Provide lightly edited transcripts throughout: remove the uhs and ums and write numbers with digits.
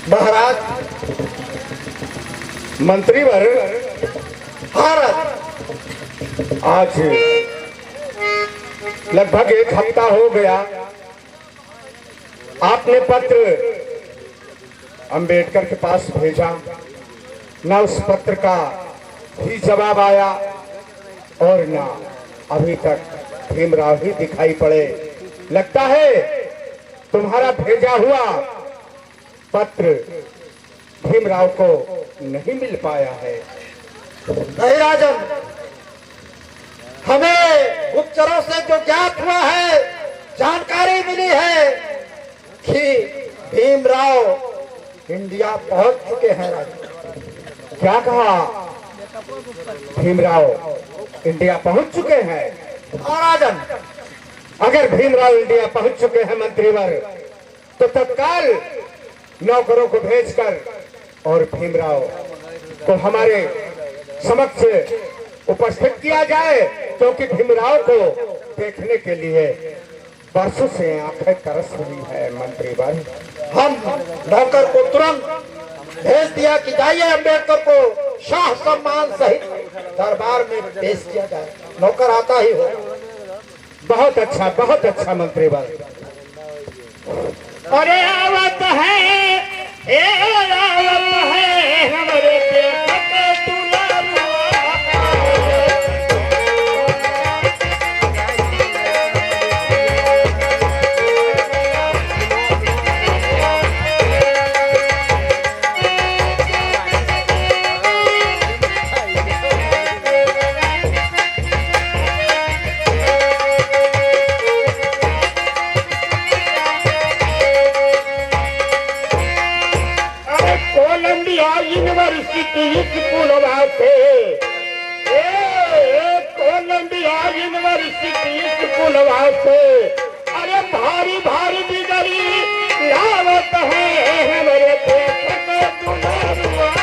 महाराज, मंत्रीवर भारत आज लगभग 1 हफ्ता हो गया। आपने पत्र अंबेडकर के पास भेजा, ना उस पत्र का भी जवाब आया और ना अभी तक भीमराव ही दिखाई पड़े। लगता है तुम्हारा भेजा हुआ पत्र भीमराव को नहीं मिल पाया है। नहीं राजन, हमें गुप्तचरों से जो ज्ञात हुआ है, जानकारी मिली है कि भीमराव इंडिया पहुंच चुके हैं। राजन, क्या कहा? भीमराव इंडिया पहुंच चुके हैं? और राजन, अगर भीमराव इंडिया पहुंच चुके हैं मंत्रीवर, तो तत्काल नौकरों को भेजकर और भीमराव को हमारे समक्ष उपस्थित किया जाए, क्योंकि भीमराव को देखने के लिए बरसों से आंखें तरस रही है। मंत्रीवर, हम नौकर को तुरंत भेज दिया कि जाइए अंबेडकर को शाह सम्मान सहित दरबार में पेश किया जाए। नौकर आता ही हो। बहुत अच्छा मंत्रीवर। अरे आवत है, आवत है हमारे देश के दुलारुआ। यूनिवर्सिटी स्कूल वास्ते, कोलंबिया यूनिवर्सिटी स्कूल वास्ते, अरे भारी भारी बिगड़ी लावत है हमारे देश के दुलारुआ।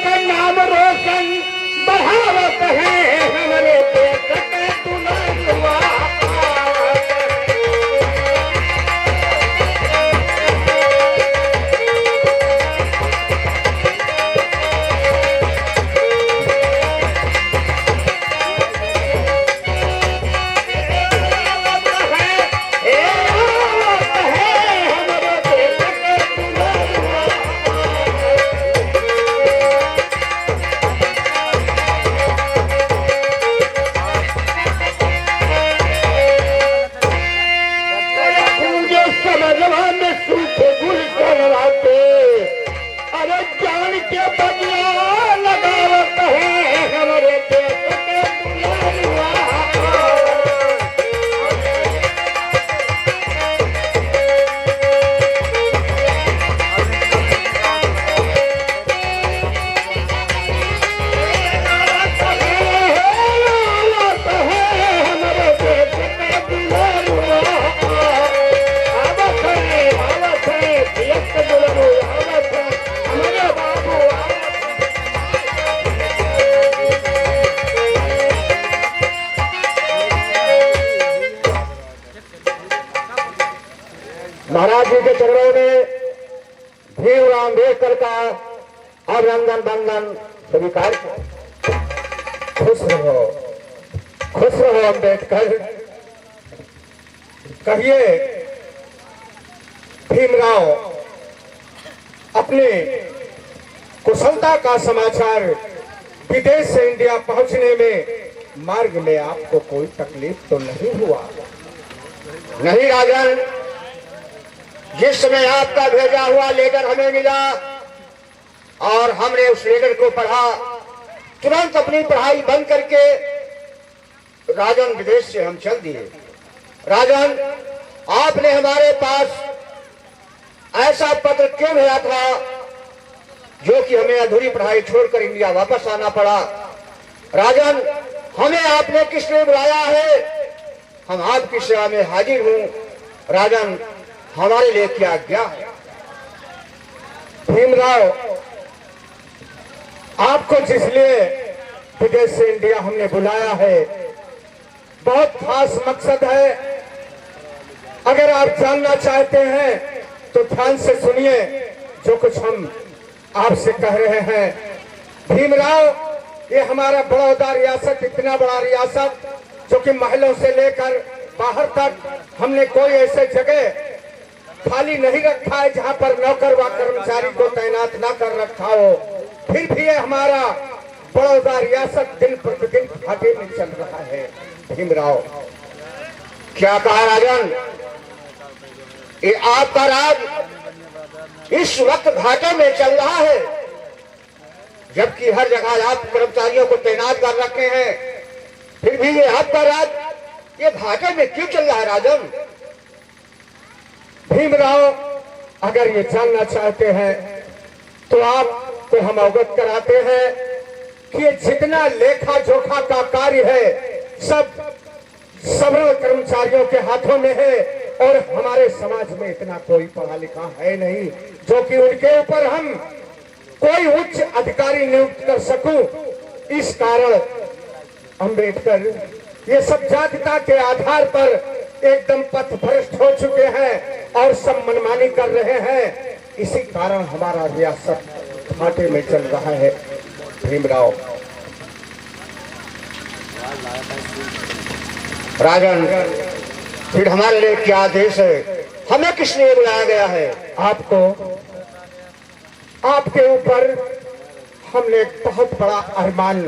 का नाम रोशन बढ़ावत है हमारे देश के दुलारुआ। महाराज जी के चरणों में भीमराव अम्बेडकर का अभिनंदन बंदन स्वीकार। खुश रहो अम्बेडकर। कहिए भीमराव अपने कुशलता का समाचार, विदेश से इंडिया पहुंचने में मार्ग में आपको कोई तकलीफ तो नहीं हुआ? नहीं राजन, जिस समय आपका भेजा हुआ लेटर हमें मिला और हमने उस लेटर को पढ़ा तुरंत अपनी पढ़ाई बंद करके राजन विदेश से हम चल दिए। राजन, आपने हमारे पास ऐसा पत्र क्यों भेजा था जो कि हमें अधूरी पढ़ाई छोड़कर इंडिया वापस आना पड़ा? राजन, हमें आपने किस लिए बुलाया है? हम आपकी सेवा में हाजिर हूं। राजन, हमारे लिए क्या आज्ञा है? भीमराव, आपको जिसलिए विदेश से इंडिया हमने बुलाया है, बहुत खास मकसद है। अगर आप जानना चाहते हैं तो ध्यान से सुनिए जो कुछ हम आपसे कह रहे हैं। भीमराव, ये हमारा बड़ौदा रियासत इतना बड़ा रियासत जो कि महलों से लेकर बाहर तक हमने कोई ऐसे जगह खाली नहीं रखा है जहां पर नौकर व कर्मचारी को तैनात ना कर रखा हो। फिर भी ये हमारा बड़ौदा रियासत दिन प्रतिदिन घाटे में चल रहा है। भीमराव, क्या कहा राजन? ये आपका राज इस वक्त घाटे में चल रहा है, जबकि हर जगह आप कर्मचारियों को तैनात कर रखे हैं। फिर भी ये आपका राज ये घाटे में क्यों चल रहा है राजन? भीमराव, अगर ये जानना चाहते हैं तो आपको हम अवगत कराते हैं कि ये जितना लेखा जोखा का कार्य है सब सभी कर्मचारियों के हाथों में है, और हमारे समाज में इतना कोई पढ़ा लिखा है नहीं जो कि उनके ऊपर हम कोई उच्च अधिकारी नियुक्त कर सकूं। इस कारण अंबेडकर ये सब जातिता के आधार पर एकदम पथभ्रष्ट हो चुके हैं और सब मनमानी कर रहे हैं। इसी कारण हमारा रियासत घाटे में चल रहा है। भीमराव, राजन, फिर हमारे लिए क्या आदेश है? हमें किस लिए बुलाया गया है? आपके ऊपर हमने एक बहुत बड़ा अरमान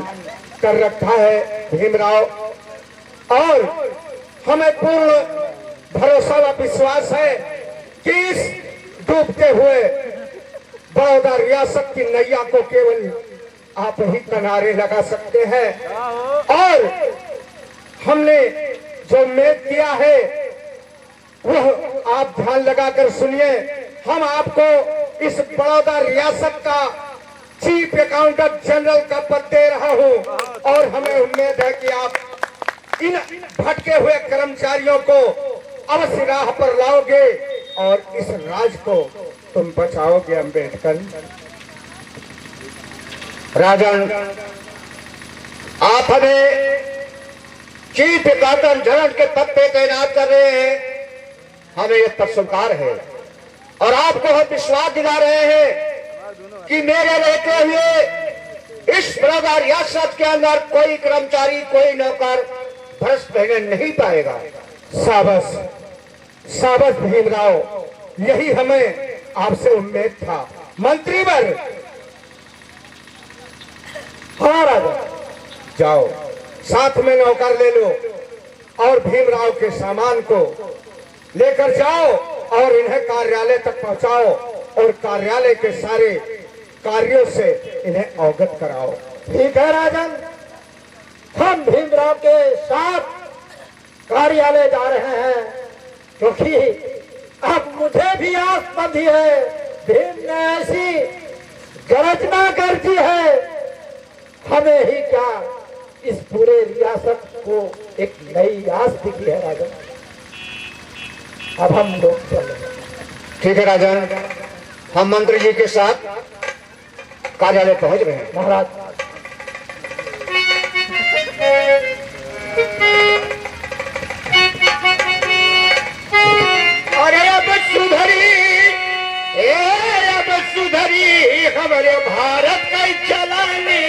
कर रखा है भीमराव, और हमें पूर्ण भरोसा व विश्वास है कि इस डूबते हुए बड़ौदा रियासत की नैया को केवल आप ही किनारे लगा सकते हैं। और हमने जो मेद किया है वह आप ध्यान लगाकर सुनिए। हम आपको इस बड़ौदा रियासत का चीफ अकाउंटेंट जनरल का पद दे रहा हूं, और हमें उम्मीद है कि आप इन भटके हुए कर्मचारियों को अवश्य राह पर लाओगे और इस राज को तुम बचाओगे। अंबेडकर, राजन, आप हमें चीफ अकाउंटेंट जनरल के पद पे तैनात कर रहे हैं, हमें यह पद स्वीकार है, और आपको हम विश्वास दिला रहे हैं कि मेरे रहते हुए इस बड़ौदा रियासत के अंदर कोई कर्मचारी, कोई नौकर भ्रष्ट रहने नहीं पाएगा। शाबाश, शाबाश भीमराव, यही हमें आपसे उम्मीद था। मंत्रीवर, हाँ राजा, जाओ साथ में नौकर ले लो और भीमराव के सामान को लेकर जाओ और इन्हें कार्यालय तक पहुंचाओ और कार्यालय के सारे कार्यों से इन्हें अवगत कराओ। ठीक है राजन, हम भीमराव के साथ कार्यालय जा रहे हैं, क्योंकि अब मुझे भी आस बंधी है। भीम ने ऐसी गर्जना कर दी है, हमें ही क्या इस पूरे रियासत को एक नई आस दिखी है राजन। अब हम लोग चल रहे हैं। ठीक है राजन, हम मंत्री जी के साथ कार्यालय पहुंच रहे हैं। महाराज, अरे अब सुधरी, अब सुधरी हमारे भारत का चलाने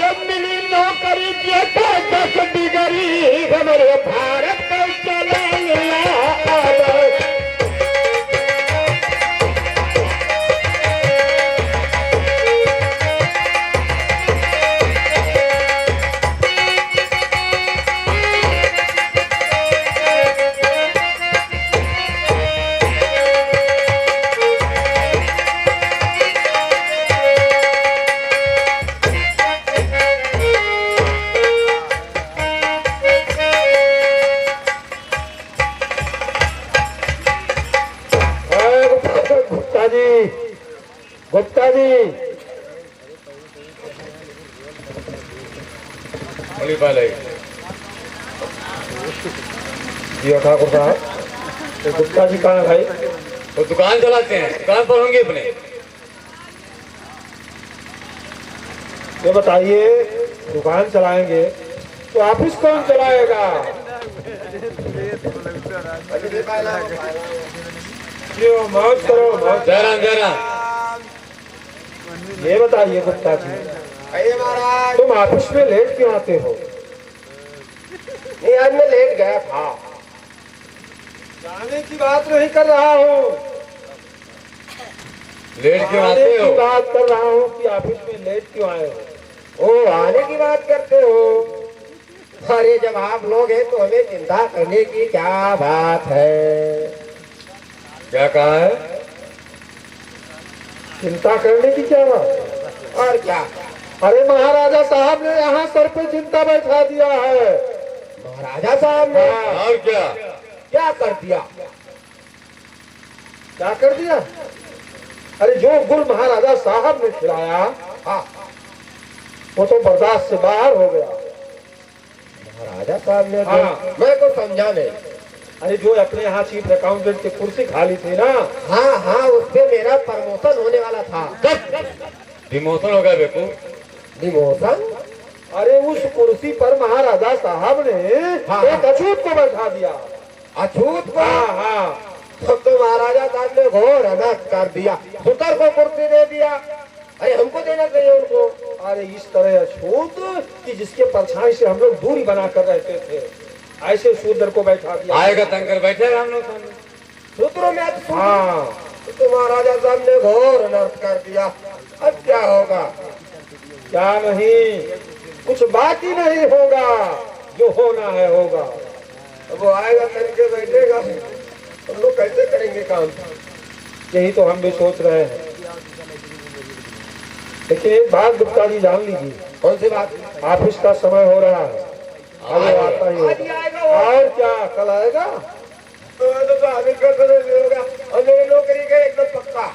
अरे मिली नौकरी के 10 डिग्री हमारे भारत को चलेगा। गुप्ता जी जी ठाकुर साहब, तो गुप्ता जी कहाँ है भाई? वो दुकान चलाते हैं, दुकान पर होंगे अपने। ये बताइए, दुकान चलाएंगे तो ऑफिस कौन चलाएगा? क्यों मौज करो मौज। जरा ये बताइए गुप्ता जी, महाराज तुम ऑफिस में लेट क्यों आते हो? नहीं, आज मैं लेट गया था। जाने की बात नहीं कर रहा हूँ, लेट क्यों आने आते की हो? बात कर रहा हूँ कि ऑफिस में लेट क्यों आए हो? ओ, आने की बात करते हो? अरे जब आप लोग हैं तो हमें चिंता करने की क्या बात है? क्या कहा है? चिंता करने की क्या बात? और क्या? अरे महाराजा साहब ने यहाँ सर पे चिंता बैठा दिया है। महाराजा साहब ने हाँ। और क्या? क्या कर दिया? क्या कर दिया? अरे जो गुल महाराजा साहब ने खिलाया, हाँ, वो तो बर्दाश्त से बाहर हो गया। महाराजा साहब ने हाँ। मैं को समझा नहीं। अरे जो अपने यहाँ चीफ अकाउंटेंट की कुर्सी खाली थी ना, हाँ हाँ, उससे मेरा प्रमोशन होने वाला था। डिमोशन हो गया बेकू। डिमोशन? अरे उस कुर्सी पर महाराजा साहब ने हाँ। एक अछूत को बैठा दिया। अछूत को? हाँ हाँ। तब तो महाराजा साहब ने घोर अनर्थ कर दिया। सुतर को कुर्सी दे दिया। अरे हमको देना चाहिए उनको। अरे इस तरह अछूत कि जिसके परछाई से हम लोग दूरी बना कर रहते थे, ऐसे शूद्र को बैठा दिया। आएगा तंग कर बैठे हम लोग सामने। सूत्रों में अछूत? हाँ। तो महाराजा साहब ने घोर अनर्थ कर दिया। अब क्या होगा? क्या नहीं, कुछ बाकी नहीं होगा, जो होना है होगा। अब वो आएगा तन के बैठेगा, हम लोग कैसे करेंगे काम? यही तो हम भी सोच रहे हैं। लेकिन एक बात गुप्ता जी जान लीजिए, कौन सी बात? ऑफिस का समय हो रहा है, अब वो आता ही आज ही होगा। आएगा वो। और क्या, कल आएगा? तो आगे का समय नहीं होगा। अब मेरी नौकरी का एकदम पक्का।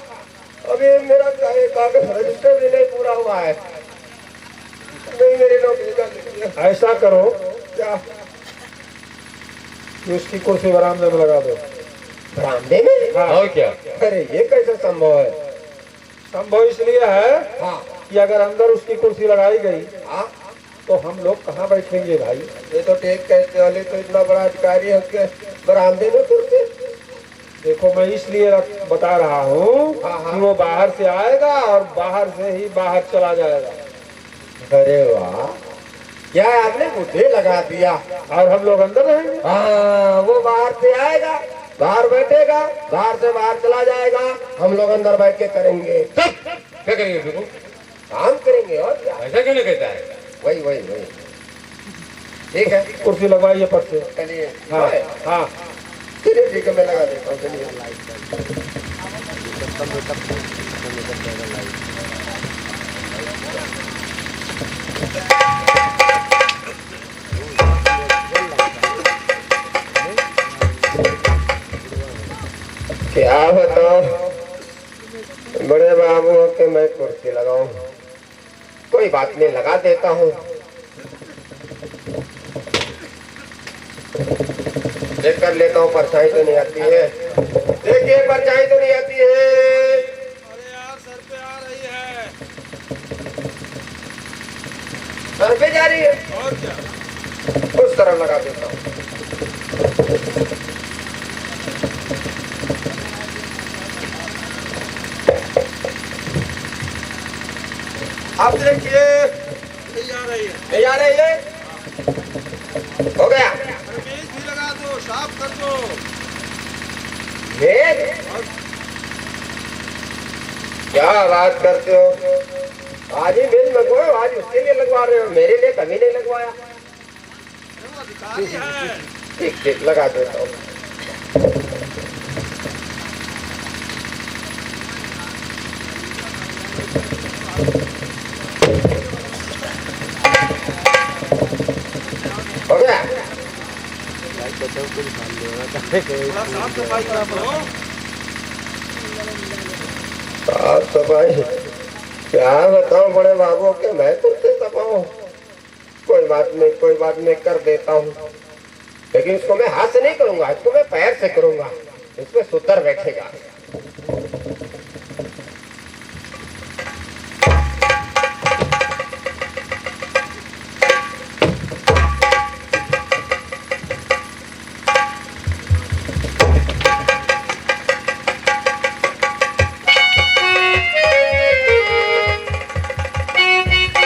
अभी मेरा कागज रजिस्टर भी नहीं पूरा हुआ है। नहीं, मेरी नौकरी का ऐसा करो क्या? कि उसकी कुर्सी बरामदे में लगा दो। बरामदे में? हाँ। और क्या? अरे ये कैसे संभव है? संभव इसलिए है हाँ कि अगर अंदर उसकी कुर्सी लगाई गई हाँ, तो हम लोग कहाँ बैठेंगे भाई? ये तो टेक कहते वाले तो इतना बड़ा अधिकारी है उसके बरामदे में कुर्सी। देखो मैं इसलिए बता रहा हूँ हाँ, हाँ। कि वो बाहर से आएगा और बाहर से ही बाहर चला जाएगा, अरे वाह, क्या आपने बुद्धि लगा दिया। और हम लोग अंदर रहेंगे। हाँ, वो बाहर से आएगा, बाहर बैठेगा, बाहर से बाहर चला जाएगा, हम लोग अंदर बैठ के करेंगे, क्या करेंगे बेकू? काम करेंगे। और क्या? ऐसा क्यों नहीं कहता है? वही वही वही, ठीक है, कुर्सी लगवाइए पट से। चलिए। हाँ हाँ। चलिए ठीक है, मैं लगा देता हूँ। चलिए। क्या बताओ बड़े बाबू के मैं कुर्सी लगाऊं? कोई बात नहीं, लगा देता हूँ। चेक कर लेता हूँ, परछाई तो नहीं आती है। देखिए, परछाई तो नहीं आती है। अरे यार सर पे आ रही है। सर पे जा रही है? और क्या? उस तरफ लगा देता हूँ। आप देखिए, ले जा रहे हैं, हो गया। मेज भी लगा दो, साफ कर दो। मेज? क्या बात करते हो? आज ही मेज लगवाओ, आज उसके लिए लगवा रहे हो, मेरे लिए कभी नहीं लगवाया। वो अधिकारी है। ठीक ठीक लगा देता हूँ। हो गया। थोड़ा साफ सफाई कर दो। साफ सफाई क्या बताऊं बड़े बाबू के, मैं करते सफाऊं। कोई बात नहीं, कोई बात नहीं, कर देता हूँ। लेकिन इसको मैं हाथ से नहीं करूंगा, इसको मैं पैर से करूंगा, इसमें सूत्र बैठेगा।